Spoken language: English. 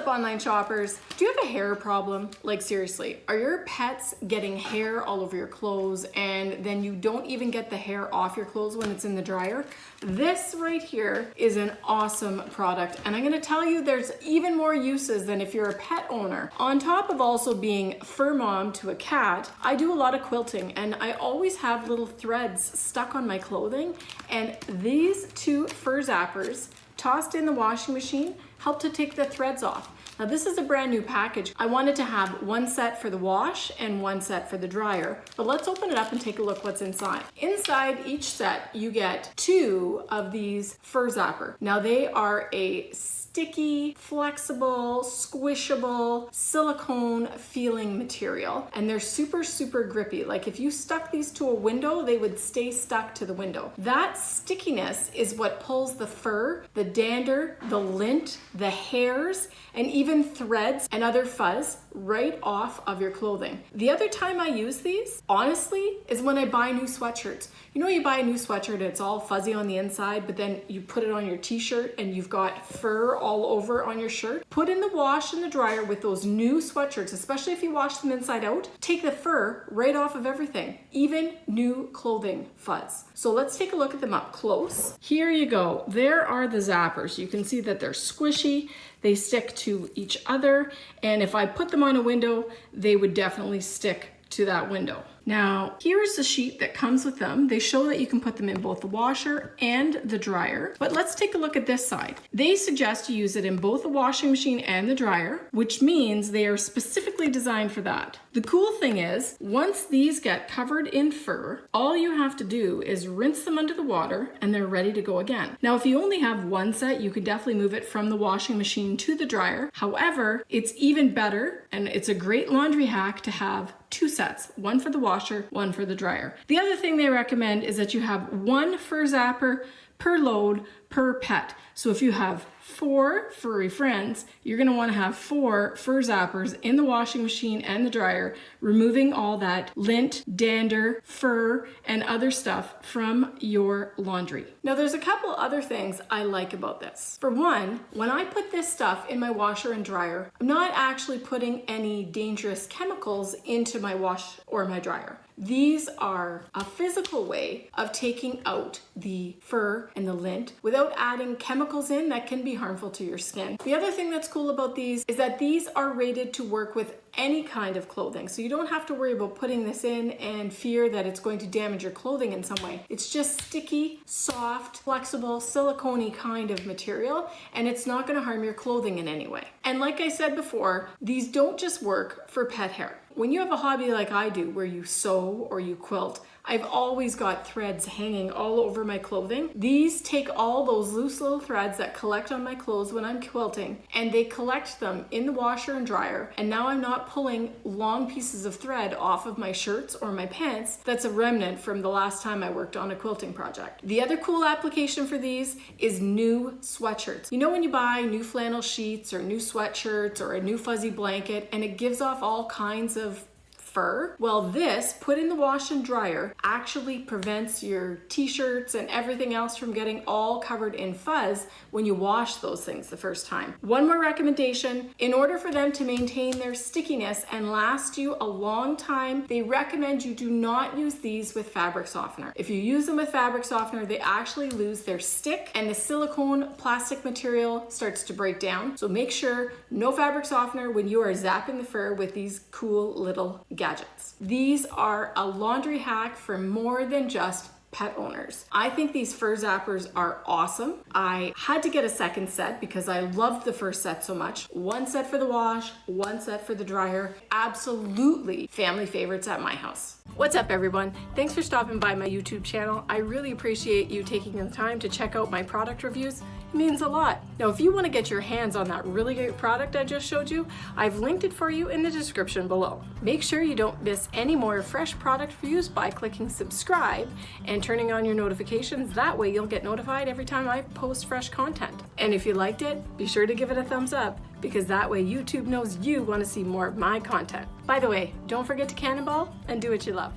up, online shoppers? Do you have a hair problem? Like seriously, are your pets getting hair all over your clothes and then you don't even get the hair off your clothes when it's in the dryer? This right here is an awesome product, and I'm gonna tell you there's even more uses than if you're a pet owner. On top of also being fur mom to a cat, I do a lot of quilting and I always have little threads stuck on my clothing, and these two FurZappers tossed in the washing machine help to take the threads off. Now this is a brand new package. I wanted to have one set for the wash and one set for the dryer, but let's open it up and take a look what's inside. Inside each set, you get 2 of these FurZapper. Now they are a sticky, flexible, squishable, silicone feeling material, and they're super, super grippy. Like if you stuck these to a window, they would stay stuck to the window. That stickiness is what pulls the fur, the dander, the lint, the hairs, and even threads and other fuzz right off of your clothing. The other time I use these, honestly, is when I buy new sweatshirts. You know, you buy a new sweatshirt and it's all fuzzy on the inside, but then you put it on your t-shirt and you've got fur all over on your shirt. Put in the wash and the dryer with those new sweatshirts, especially if you wash them inside out. Take the fur right off of everything, even new clothing fuzz. So let's take a look at them up close. Here you go. There are the zappers. You can see that they're squishy. They stick to each other, and if I put them on a window, they would definitely stick to that window. Now, here's the sheet that comes with them. They show that you can put them in both the washer and the dryer, but let's take a look at this side. They suggest you use it in both the washing machine and the dryer, which means they are specifically designed for that. The cool thing is, once these get covered in fur, all you have to do is rinse them under the water and they're ready to go again. Now, if you only have one set, you could definitely move it from the washing machine to the dryer. However, it's even better, and it's a great laundry hack to have 2 sets, one for the washer, one for the dryer. The other thing they recommend is that you have 1 FurZapper per load per pet. So if you have 4 furry friends, you're gonna wanna have 4 FurZappers in the washing machine and the dryer, removing all that lint, dander, fur, and other stuff from your laundry. Now there's a couple other things I like about this. For one, when I put this stuff in my washer and dryer, I'm not actually putting any dangerous chemicals into my wash or my dryer. These are a physical way of taking out the fur and the lint without adding chemicals in that can be harmful to your skin. The other thing that's cool about these is that these are rated to work with any kind of clothing. So you don't have to worry about putting this in and fear that it's going to damage your clothing in some way. It's just sticky, soft, flexible, silicone-y kind of material, and it's not gonna harm your clothing in any way. And like I said before, these don't just work for pet hair. When you have a hobby like I do, where you sew or you quilt, I've always got threads hanging all over my clothing. These take all those loose little threads that collect on my clothes when I'm quilting, and they collect them in the washer and dryer, and now I'm not pulling long pieces of thread off of my shirts or my pants that's a remnant from the last time I worked on a quilting project. The other cool application for these is new sweatshirts. You know when you buy new flannel sheets or new sweatshirts or a new fuzzy blanket and it gives off all kinds of fur? Well, this put in the wash and dryer actually prevents your t-shirts and everything else from getting all covered in fuzz when you wash those things the first time. One more recommendation, in order for them to maintain their stickiness and last you a long time, they recommend you do not use these with fabric softener. If you use them with fabric softener, they actually lose their stick and the silicone plastic material starts to break down. So make sure no fabric softener when you are zapping the fur with these cool little gadgets. These are a laundry hack for more than just pet owners. I think these FurZappers are awesome. I had to get a second set because I loved the first set so much. 1 set for the wash, 1 set for the dryer. Absolutely family favorites at my house. What's up, everyone? Thanks for stopping by my YouTube channel. I really appreciate you taking the time to check out my product reviews. It means a lot. Now, if you want to get your hands on that really great product I just showed you, I've linked it for you in the description below. Make sure you don't miss any more fresh product reviews by clicking subscribe and turning on your notifications. That way you'll get notified every time I post fresh content. And if you liked it, be sure to give it a thumbs up, because that way YouTube knows you want to see more of my content. By the way, don't forget to cannonball and do what you love.